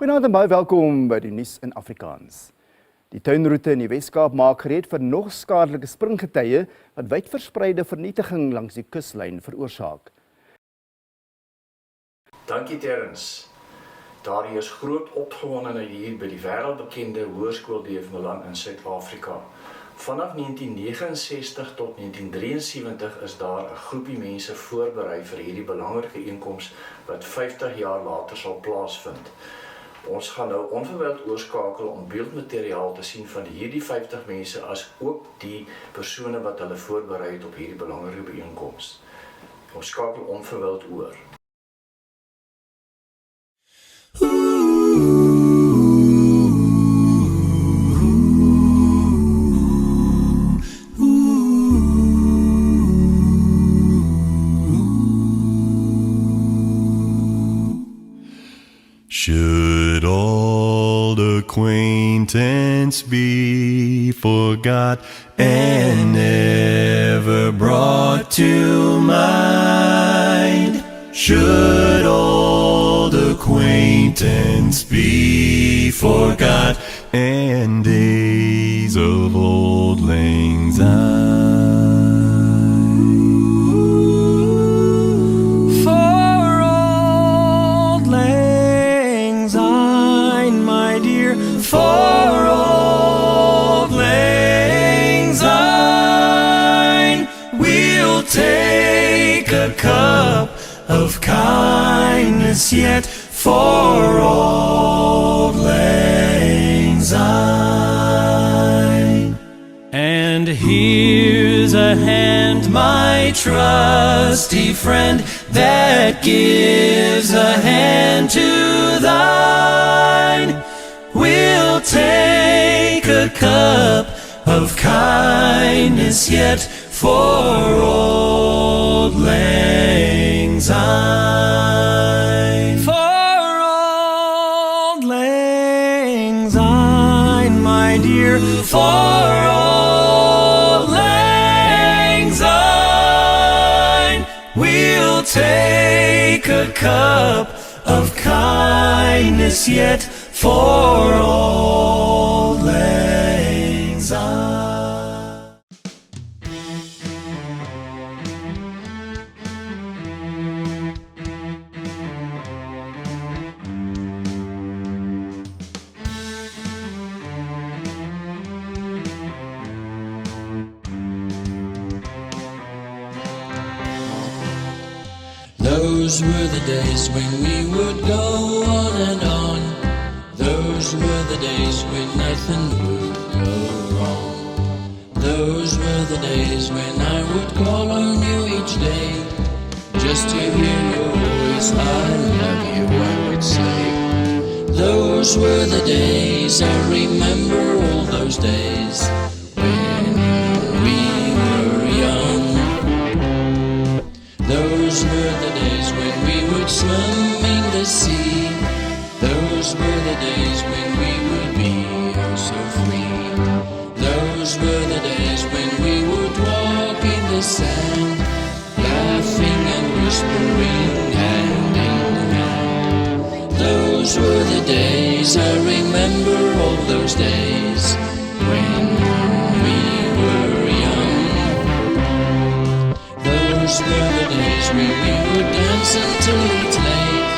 Goeienaand en baie welkom by die nuus in Afrikaans. Die tuinroete in die Weskaap maak gereed vir nog skadelike springgetye wat wydverspreide vernietiging langs die kuslyn veroorsaak. Dankie Terrence. Daar is groot opgewondenheid hier by die wêreldbekende Hoërskool D.F. Malan in Suid-Afrika. Vanaf 1969 tot 1973 is daar 'n groepie mense voorberei vir hierdie belangrike einkoms wat 50 jaar later sal plaasvind. Ons gaan nou onverwyld oorskakel om beeldmateriaal te sien van hierdie 50 mense as ook die persone wat hulle voorberei het op hierdie belangrike byeenkoms. Ons skakel onverwyld oor. Should old acquaintance be forgot and never brought to mind? Should old acquaintance be forgot and days of old lang syne? For old lang syne, we'll take a cup of kindness yet. For old lang syne. And here's a hand, my trusty friend, that gives a hand to thine. We'll take a cup of kindness yet for old lang syne. For old lang syne, my dear, for old lang syne, we'll take a cup of kindness yet for old lang syne. Those were the days when we would go on and on. Those were the days when nothing would go wrong. Those were the days when I would call on you each day, just to hear your voice, I love you, I would say. Those were the days, I remember all those days, when we were young. Those were the days when we would swim in the sea. Those were the days when we would be oh so free. Those were the days when we would walk in the sand, laughing and whispering hand in hand. Those were the days, I remember all those days, when we were young. Those were the days when we would dance until it's late.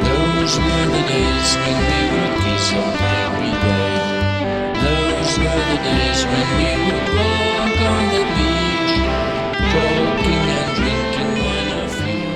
Those were the days when we would kiss on every day. Those were the days when we would walk on the beach, talking and drinking wine a few.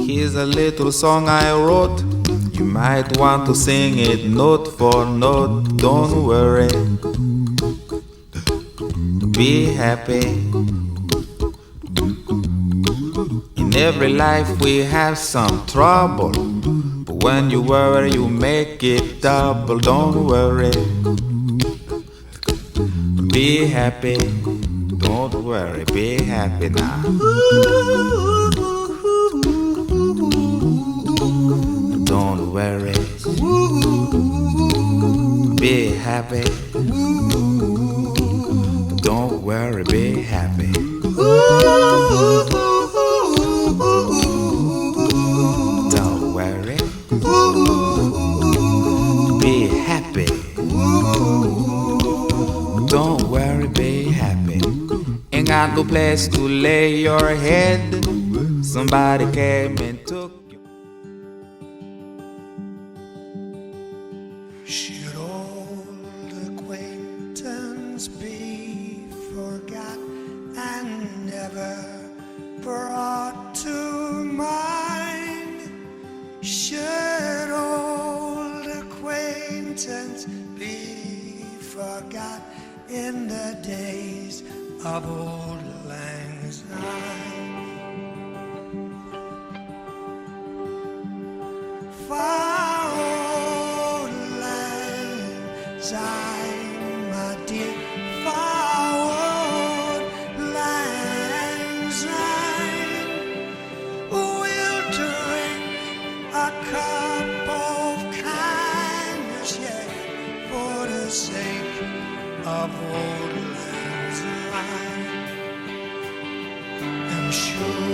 Here's a little song I wrote. You might want to sing it note for note. Don't worry, be happy. In every life we have some trouble, but When you worry, you make it double. Don't worry. Be happy. Don't worry. Be happy now. Don't worry. Be happy. Don't worry. Be happy. Don't worry. Be happy. Don't worry, be happy. Ain't got no place to lay your head. Somebody came and took you. Should old acquaintance be forgot and never brought to mind? Should old acquaintance be forgot in the days of old lang syne? Far old lang syne, my dear, far old lang syne. We'll drink a cup of kindness, yeah, for the sake of old lang syne. And sure